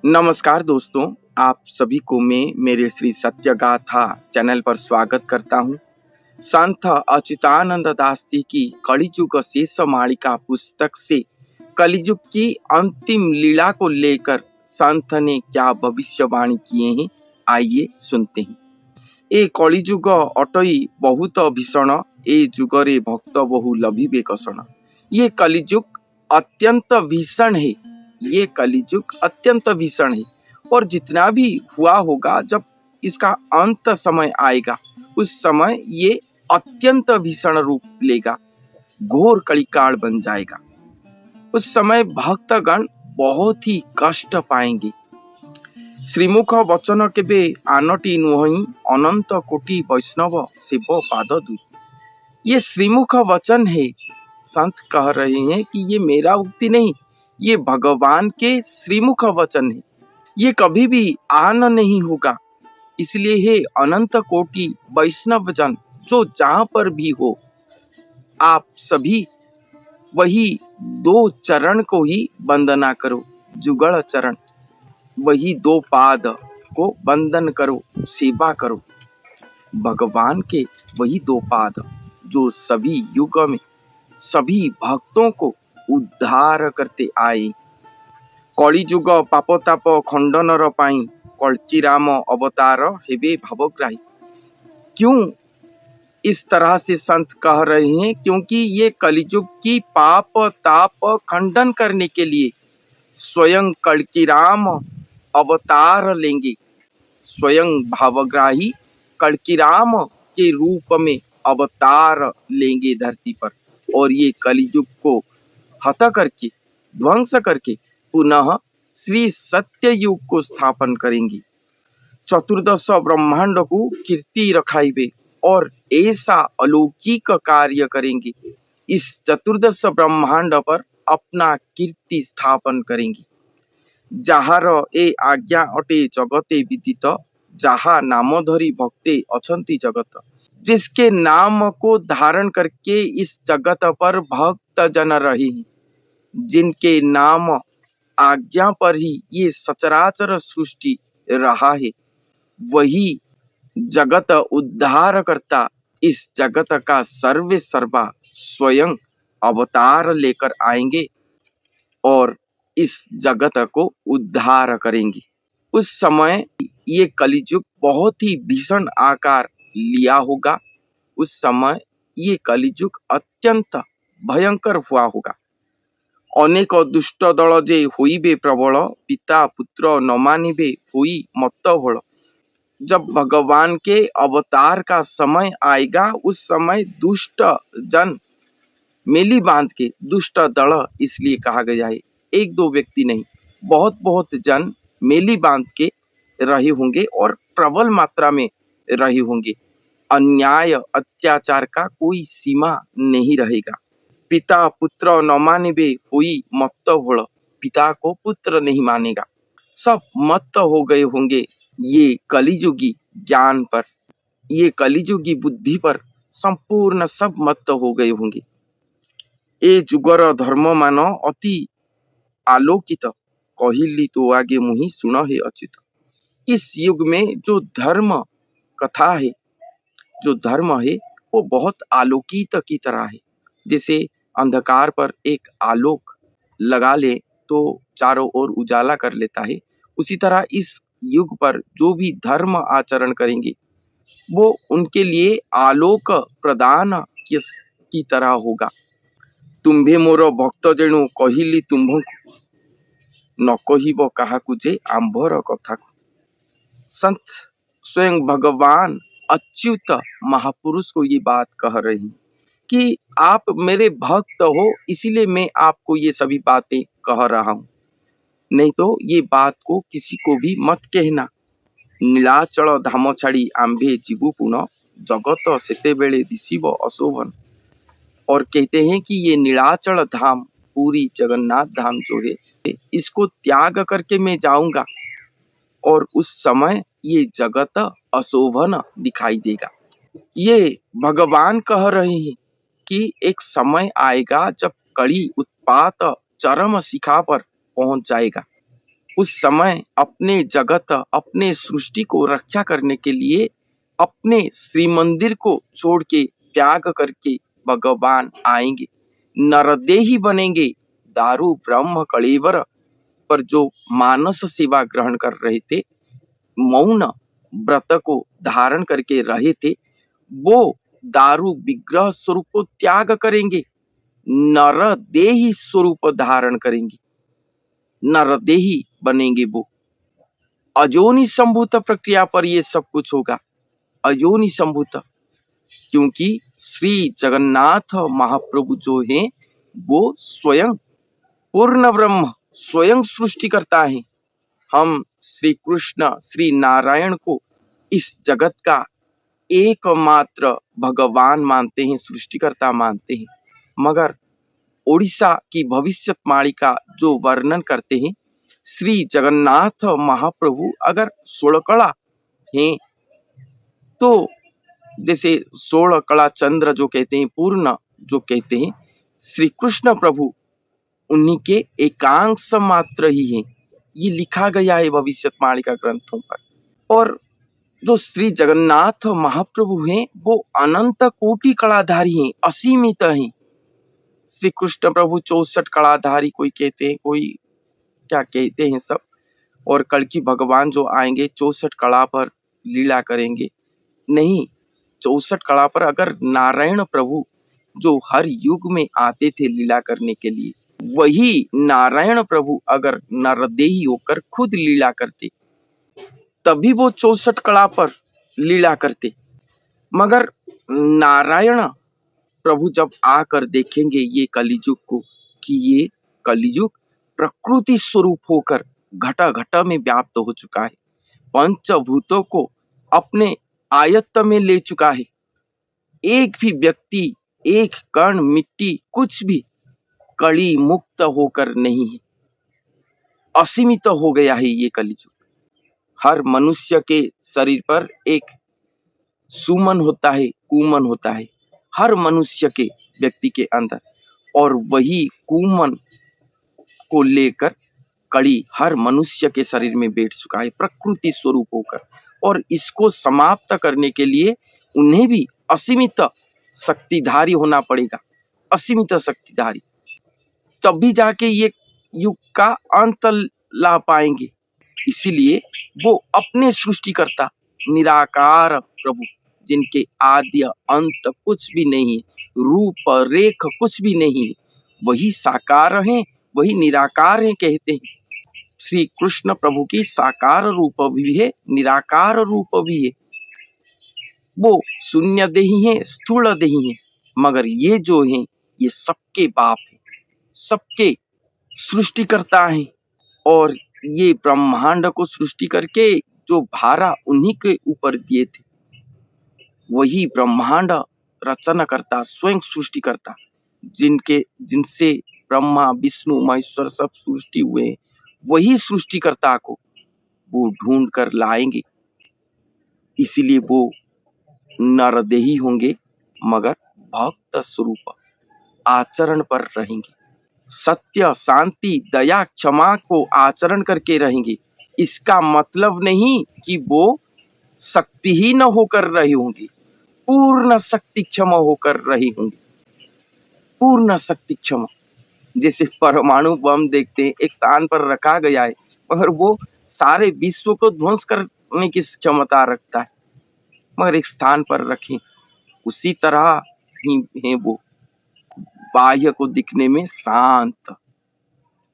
नमस्कार दोस्तों, आप सभी को मैं मेरे श्री सत्य गाथा चैनल पर स्वागत करता हूँ। संत अच्युतानंद दास जी की कलियुग शेष मालिका पुस्तक से कलियुग की अंतिम लीला को लेकर संत ने क्या भविष्यवाणी किए हैं, आइए सुनते हैं। ए कलियुग अटई बहुत भीषण, ए जुगरे भक्त बहु लभिबे कषण। ये कलियुग अत्यंत भीषण है। ये कलियुग अत्यंत भीषण है और जितना भी हुआ होगा, जब इसका अंत समय आएगा उस समय ये अत्यंत भीषण रूप लेगा, घोर कलिकाल बन जाएगा। उस समय भक्तगण बहुत ही कष्ट पाएंगे। श्रीमुख वचन केबे आनटी नुहई, अनंत कोटि वैष्णव शिव पाद दुई। ये श्रीमुख वचन है। संत कह रहे हैं कि ये मेरा उक्ति नहीं, ये भगवान के श्रीमुख वचन है। ये कभी भी आन नहीं होगा। इसलिए हे अनंत कोटि वैष्णव जन, जो जहां पर भी हो, आप सभी वही दो चरण को ही वंदना करो। जुगल चरण, वही दो पाद को वंदन करो, सेवा करो। भगवान के वही दो पाद जो सभी युग में सभी भक्तों को उद्धार करते आए। कलिजुग पापताप खंडनर पाई, कल्कि राम अवतार हेबे भावग्राही। क्यों इस तरह से संत कह रहे हैं? क्योंकि ये कलिजुग की पाप ताप खंडन करने के लिए स्वयं कल्कि राम अवतार लेंगे। स्वयं भावग्राही कल्कि राम के रूप में अवतार लेंगे धरती पर, और ये कलियुग को हत करके, ध्वंस करके पुनः श्री सत्य युग को स्थापन करेंगे। चतुर्दश ब्रह्मांड को कीर्ति रखाइबे और ऐसा अलौकिक कार्य करेंगे। इस चतुर्दश ब्रह्मांड पर अपना कीर्ति स्थापन करेंगे। जाहार ए आज्ञा अटे जगते विदित, जहा नाम धरी भक्ते अछंती जगत। जिसके नाम को धारण करके इस जगत पर भक्त जन रहे, जिनके नाम आज्ञा पर ही ये सचराचर सृष्टि रहा है, वही जगत उद्धार करता इस जगत का सर्वे सर्वा स्वयं अवतार लेकर आएंगे और इस जगत को उद्धार करेंगे। उस समय ये कलियुग बहुत ही भीषण आकार लिया होगा। उस समय ये कलियुग अत्यंत भयंकर हुआ होगा। अनेक दुष्ट दल जे होइबे प्रबल, पिता पुत्र न मानिबे होई मत्त भोल। जब भगवान के अवतार का समय आएगा, उस समय दुष्ट जन मेली बांध के, दुष्ट दल इसलिए कहा गया है, एक दो व्यक्ति नहीं, बहुत बहुत जन मेली बांध के रहे होंगे और प्रबल मात्रा में रहे होंगे। अन्याय अत्याचार का कोई सीमा नहीं रहेगा। पिता पुत्र न मानिबे होई मत्त भोल। पिता को पुत्र नहीं मानेगा। सब मत्त हो गए होंगे ये कलिजुगी ज्ञान पर, ये कलिजुगी बुद्धि पर संपूर्ण सब मत्त हो गए होंगे। ए जुगर धर्म मान अति आलोकित, कहिली तो आगे मुहि सुन हे अच्युत। इस युग में जो धर्म कथा है, जो धर्म है, वो बहुत आलोकित की तरह है। जैसे अंधकार पर एक आलोक लगा ले तो चारों ओर उजाला कर लेता है, उसी तरह इस युग पर जो भी धर्म आचरण करेंगे वो उनके लिए आलोक प्रदान की तरह होगा। तुम्भे मोर भक्त जेणु कहिली तुम्भଙ୍କୁ, न कहिब काहाकु जे आंभर कथा को। संत स्वयं भगवान अच्युत महापुरुष को ये बात कह रही हैं कि आप मेरे भक्त हो, इसीलिए मैं आपको ये सभी बातें कह रहा हूं। नहीं तो ये बात को किसी को भी मत कहना। नीलाचल धाम छाड़ी आंभे जीवु पुन, जगत सेते बेले दिशिब अशोभन। और कहते हैं कि ये नीलाचल धाम, पूरी जगन्नाथ धाम जो है, इसको त्याग करके मैं जाऊंगा और उस समय ये जगत अशोभन दिखाई देगा। ये भगवान कह रहे हैं कि एक समय आएगा जब कड़ी उत्पात चरम शिखा पर पहुंच जाएगा। उस समय अपने जगत, अपने सृष्टि को रक्षा करने के लिए अपने श्री मंदिर को छोड़ के त्याग करके भगवान आएंगे, नरदेही बनेंगे। दारू ब्रह्म कलेवर पर जो मानस सेवा ग्रहण कर रहे थे, मौन व्रत को धारण करके रहे थे, वो दारू विग्रह स्वरूप को त्याग करेंगे, नरदेही स्वरूप धारण करेंगे, नरदेही बनेंगे। वो अजोनि संभूत प्रक्रिया पर ये सब कुछ होगा, अजोनि संभूत, क्योंकि श्री जगन्नाथ महाप्रभु जो हैं वो स्वयं पूर्ण ब्रह्म, स्वयं सृष्टि करता है। हम श्री कृष्ण श्री नारायण को इस जगत का एकमात्र भगवान मानते हैं, सृष्टिकर्ता मानते हैं। मगर ओडिशा की भविष्यवाणी का जो वर्णन करते हैं, श्री जगन्नाथ महाप्रभु अगर 16 कला हैं, तो जैसे 16 कला चंद्र जो कहते हैं, पूर्ण जो कहते हैं, श्री कृष्ण प्रभु उन्हीं के एकांश मात्र ही हैं। ये लिखा गया है भविष्यवाणी का ग्रंथों पर। और जो श्री जगन्नाथ महाप्रभु हैं वो अनंत कोटि कलाधारी हैं, असीमित हैं। श्री कृष्ण प्रभु 64 कलाधारी कोई कहते हैं, कोई क्या कहते हैं सब। और कल्कि भगवान जो आएंगे 64 कला पर लीला करेंगे, नहीं, 64 कला पर अगर नारायण प्रभु जो हर युग में आते थे लीला करने के लिए, वही नारायण प्रभु अगर नरदेही होकर खुद लीला करते, तभी वो 64 कला पर लीला करते। मगर नारायण प्रभु जब आकर देखेंगे ये कलियुग को, कि ये कलियुग प्रकृति स्वरूप होकर घटा घटा में व्याप्त हो चुका है, पंचभूतों को अपने आयत्त में ले चुका है, एक भी व्यक्ति, एक कण मिट्टी कुछ भी कली मुक्त होकर नहीं है, असीमित हो गया है ये कलियुग। हर मनुष्य के शरीर पर एक सुमन होता है, कुमन होता है, हर मनुष्य के व्यक्ति के अंदर, और वही कुमन को लेकर कड़ी हर मनुष्य के शरीर में बैठ चुका है प्रकृति स्वरूप होकर। और इसको समाप्त करने के लिए उन्हें भी असीमित शक्तिधारी होना पड़ेगा, असीमित शक्तिधारी, तभी जाके ये युग का अंत ला पाएंगे। इसीलिए वो अपने सृष्टिकर्ता निराकार प्रभु, जिनके आद्य अंत कुछ भी नहीं, रूप रेख कुछ भी नहीं, वही साकार हैं, वही निराकार हैं कहते हैं। श्री कृष्ण प्रभु की साकार रूप भी है, निराकार रूप भी है। वो शून्य देही है, स्थूल देही है, मगर ये जो हैं ये सबके बाप है, सबके सृष्टिकर्ता हैं। और ये ब्रह्मांड को सृष्टि करके जो भारा उन्हीं के ऊपर दिए थे, वही ब्रह्मांड रचना करता, स्वयं सृष्टि करता, जिनसे ब्रह्मा विष्णु महेश्वर सब सृष्टि हुए, वही सृष्टिकर्ता को वो ढूंढ कर लाएंगे। इसीलिए वो नरदेही होंगे, मगर भक्त स्वरूप आचरण पर रहेंगे, सत्य शांति दया क्षमा को आचरण करके रहेंगे। इसका मतलब नहीं कि वो शक्तिहीन होकर रहे होंगे, पूर्ण शक्ति क्षमा होकर रहे होंगे, पूर्ण शक्ति क्षमा। जैसे परमाणु बम देखते हैं, एक स्थान पर रखा गया है, मगर वो सारे विश्व को ध्वंस करने की क्षमता रखता है, मगर एक स्थान पर रखें। उसी तरह ही है वो, बाह्य को दिखने में शांत,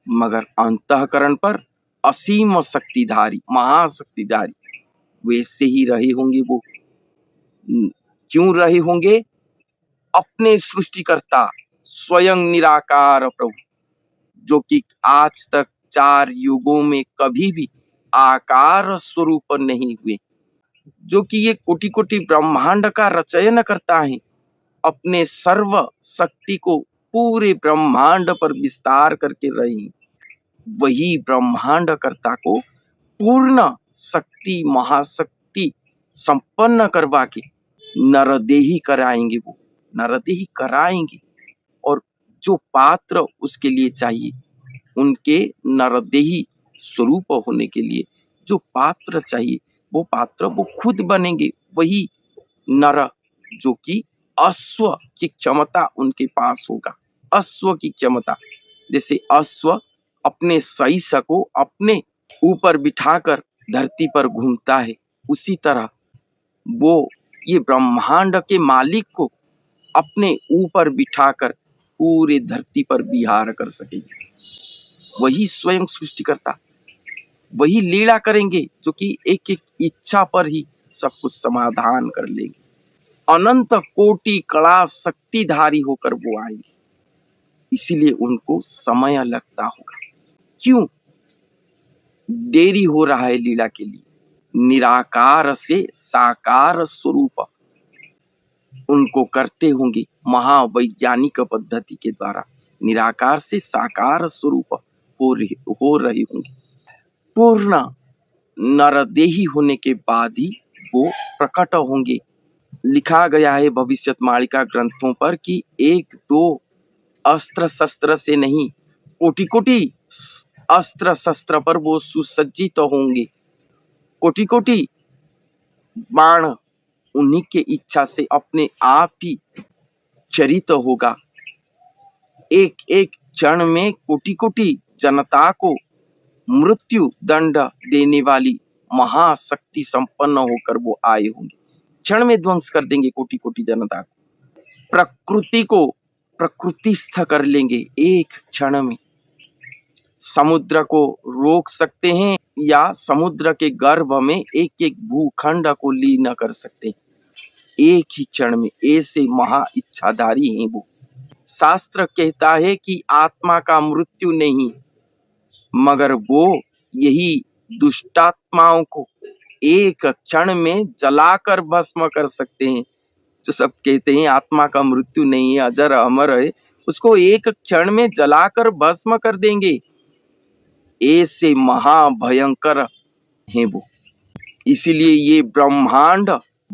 मगर अंतःकरण पर असीम शक्तिधारी, महाशक्तिधारी, वैसे ही रहे होंगे वो। क्यों रहे होंगे? अपने सृष्टिकर्ता स्वयं निराकार प्रभु, जो कि आज तक 4 युगों में कभी भी आकार स्वरूप नहीं हुए, जो कि ये कोटि कोटि ब्रह्मांड का रचयन करता है, अपने सर्व शक्ति को पूरे ब्रह्मांड पर विस्तार करके रही, वही ब्रह्मांड कर्ता को पूर्ण शक्ति महाशक्ति संपन्न करवा के नरदेही कराएंगे, वो नरदेही कराएंगे। और जो पात्र उसके लिए चाहिए, उनके नरदेही स्वरूप होने के लिए जो पात्र चाहिए वो पात्र वो खुद बनेंगे। वही नर जो कि अश्व की क्षमता उनके पास होगा। अश्व की क्षमता, जैसे अश्व अपने सहिष्ठ को अपने ऊपर बिठाकर धरती पर घूमता है, उसी तरह वो ये ब्रह्मांड के मालिक को अपने ऊपर बिठाकर पूरे धरती पर विहार कर सकेंगे। वही स्वयं सृष्टिकर्ता, वही लीला करेंगे जो कि एक एक इच्छा पर ही सब कुछ समाधान कर लेंगे। अनंत कोटि कला शक्तिधारी होकर वो आएंगे, इसीलिए उनको समय लगता होगा। क्यों देरी हो रहा है लीला के लिए? निराकार से साकार स्वरूप उनको करते होंगे महावैज्ञानिक पद्धति के द्वारा। निराकार से साकार स्वरूप हो रहे होंगे। पूर्ण नरदेही होने के बाद ही वो प्रकट होंगे। लिखा गया है भविष्यवाणी ग्रंथों पर कि एक दो अस्त्र शस्त्र से नहीं, कोटि कोटि अस्त्र शस्त्र पर वो सुसज्जित होंगे। कोटि कोटि बाण उन्हीं के इच्छा से अपने आप ही चरित होगा। एक एक क्षण में कोटि कोटि जनता को मृत्यु दंड देने वाली महाशक्ति संपन्न होकर वो आए होंगे। क्षण में ध्वंस कर देंगे कोटि कोटि जनता को, प्रकृति को प्रकृतिस्थ कर लेंगे एक क्षण में। समुद्र को रोक सकते हैं या समुद्र के गर्भ में एक एक भूखंड को लीन कर सकते हैं एक ही क्षण में। ऐसे महा इच्छाधारी हैं वो। शास्त्र कहता है कि आत्मा का मृत्यु नहीं, मगर वो यही दुष्टात्माओं को एक क्षण में जलाकर भस्म कर सकते हैं। जो सब कहते हैं आत्मा का मृत्यु नहीं है, अजर अमर है, उसको एक क्षण में जलाकर भस्म कर देंगे। ऐसे महाभयंकर हैं वो। इसीलिए ये ब्रह्मांड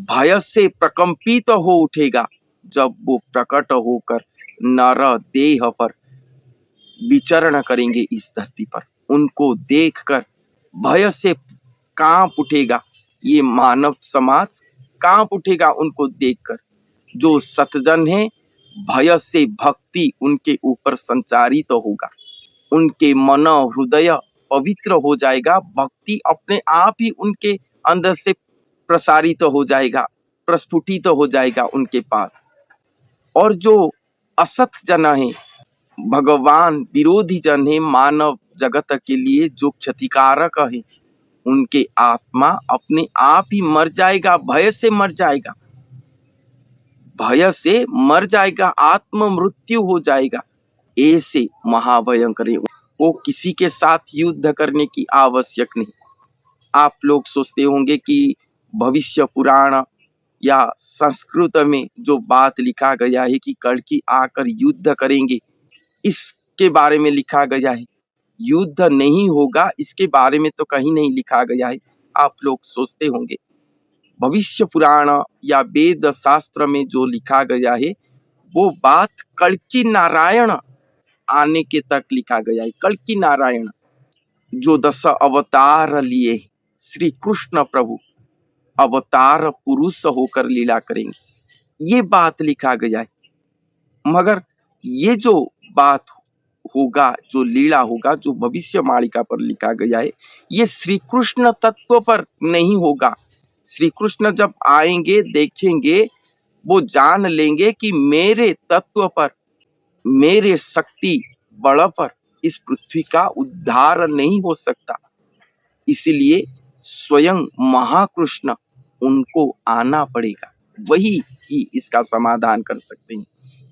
भय से प्रकंपित हो उठेगा जब वो प्रकट होकर नर देह पर विचरण करेंगे इस धरती पर। उनको देखकर भय से कांप उठेगा ये मानव समाज, कांप उठेगा उनको देखकर। जो सतजन है भय से भक्ति उनके ऊपर संचारित होगा, उनके मन हृदय पवित्र हो जाएगा, भक्ति अपने आप ही उनके अंदर से प्रसारित हो जाएगा, प्रस्फुटित हो जाएगा उनके पास। और जो असत जन है, भगवान विरोधी जन है, मानव जगत के लिए जो क्षतिकारक है, उनके आत्मा अपने आप ही मर जाएगा, भय से मर जाएगा, भय से मर जाएगा, आत्म मृत्यु हो जाएगा। ऐसे महाभयंकर, वो किसी के साथ युद्ध करने की आवश्यक नहीं। आप लोग सोचते होंगे कि भविष्य पुराण या संस्कृत में जो बात लिखा गया है कि कल्कि आकर युद्ध करेंगे, इसके बारे में लिखा गया है। युद्ध नहीं होगा इसके बारे में तो कहीं नहीं लिखा गया है। आप लोग सोचते होंगे भविष्य पुराण या वेद शास्त्र में जो लिखा गया है वो बात कल्कि नारायण आने के तक लिखा गया है। कल्कि नारायण जो 10 अवतार लिए श्री कृष्ण प्रभु अवतार पुरुष होकर लीला करेंगे, ये बात लिखा गया है। मगर ये जो बात होगा, जो लीला होगा, जो भविष्य मालिका पर लिखा गया है, ये श्री कृष्ण तत्व पर नहीं होगा। श्री कृष्ण जब आएंगे देखेंगे, वो जान लेंगे कि मेरे तत्व पर, मेरे शक्ति बल पर इस पृथ्वी का उद्धार नहीं हो सकता। इसलिए स्वयं महाकृष्ण उनको आना पड़ेगा, वही ही इसका समाधान कर सकते हैं।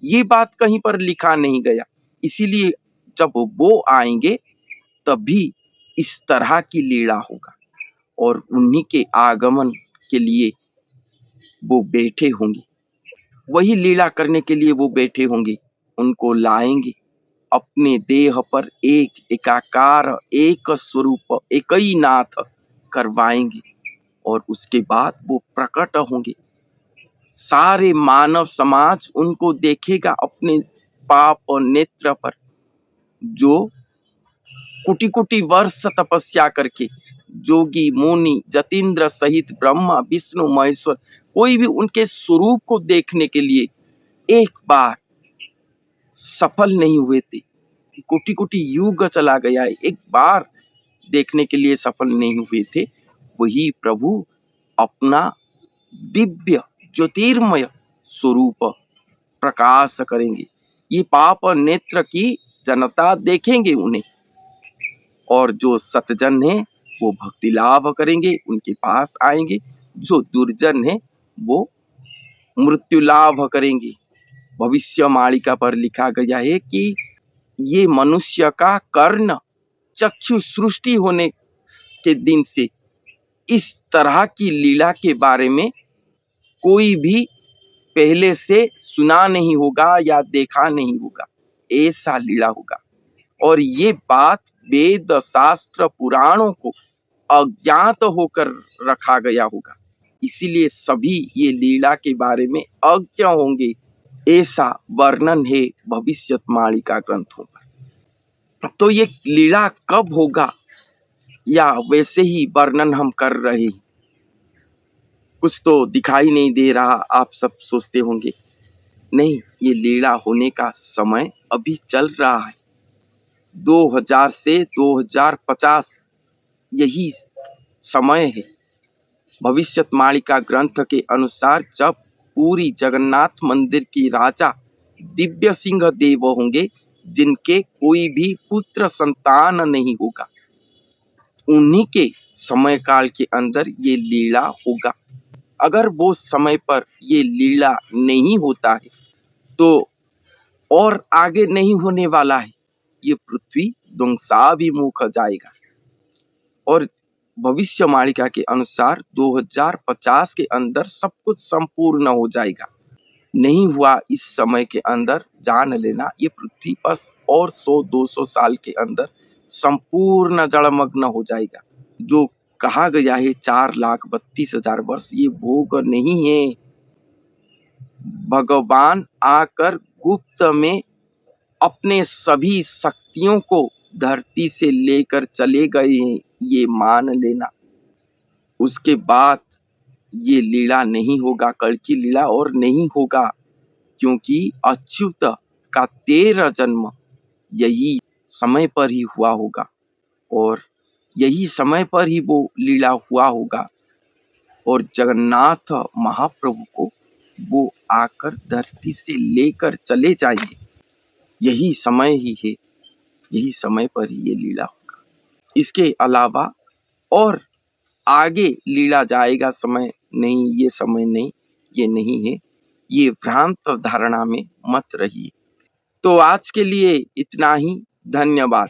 ये बात कहीं पर लिखा नहीं गया। इसीलिए जब वो आएंगे तभी इस तरह की लीला होगा और उन्हीं के आगमन के लिए वो बैठे होंगे, वही लीला करने के लिए वो बैठे होंगे। उनको लाएंगे अपने देह पर, एक एकाकार एक स्वरूप एक ही नाथ करवाएंगे और उसके बाद वो प्रकट होंगे। सारे मानव समाज उनको देखेगा अपने पाप और नेत्र पर, जो कोटि कोटि वर्ष तपस्या करके जोगी मुनि जतीन्द्र सहित ब्रह्मा विष्णु महेश्वर कोई भी उनके स्वरूप को देखने के लिए एक बार सफल नहीं हुए थे। कोटि कोटि युग चला गया है, एक बार देखने के लिए सफल नहीं हुए थे। वही प्रभु अपना दिव्य ज्योतिर्मय स्वरूप प्रकाश करेंगे। ये पाप नेत्र की जनता देखेंगे उन्हें, और जो सतजन है वो भक्ति लाभ करेंगे, उनके पास आएंगे। जो दुर्जन है वो मृत्यु लाभ करेंगे। भविष्य मालिका पर लिखा गया है कि ये मनुष्य का कर्ण चक्षु सृष्टि होने के दिन से इस तरह की लीला के बारे में कोई भी पहले से सुना नहीं होगा या देखा नहीं होगा। ऐसा लीला होगा, और ये बात वेद शास्त्र पुराणों को अज्ञात होकर रखा गया होगा, इसीलिए सभी ये लीला के बारे में अज्ञ होंगे। ऐसा वर्णन है भविष्यवाणी ग्रंथों पर। तो ये लीला कब होगा, या वैसे ही वर्णन हम कर रहे हैं, कुछ तो दिखाई नहीं दे रहा, आप सब सोचते होंगे। नहीं, ये लीला होने का समय अभी चल रहा है। 2000 से 2050 यही समय है। भविष्यवाणी ग्रंथ के अनुसार जब पूरी जगन्नाथ मंदिर की राजा दिव्य सिंह देव होंगे, जिनके कोई भी पुत्र संतान नहीं होगा, उन्हीं के समय काल के अंदर ये लीला होगा। अगर वो समय पर ये लीला नहीं होता है तो और आगे नहीं होने वाला है, ये पृथ्वी ध्वंसाभिमुख जाएगा। और भविष्यवाणी के अनुसार 2050 के अंदर सब कुछ संपूर्ण हो जाएगा। नहीं हुआ इस समय के अंदर, जान लेना ये पृथ्वी पर और 100-200 साल के अंदर संपूर्ण जलमग्न हो जाएगा। जो कहा गया है 4,32,000 वर्ष, ये भोग नहीं है। भगवान आकर गुप्त में अपने सभी शक्तियों को धरती से लेकर चले गए हैं, ये मान लेना। उसके बाद ये लीला नहीं होगा, कल की लीला और नहीं होगा, क्योंकि अच्युत का 13 जन्म यही समय पर ही हुआ होगा, और यही समय पर ही वो लीला हुआ होगा, और जगन्नाथ महाप्रभु को वो आकर धरती से लेकर चले जाएंगे। यही समय ही है, यही समय पर ही ये लीला होगा। इसके अलावा और आगे लीला जाएगा समय नहीं, ये समय नहीं, ये नहीं है, ये भ्रांत धारणा में मत रहिए। तो आज के लिए इतना ही, धन्यवाद।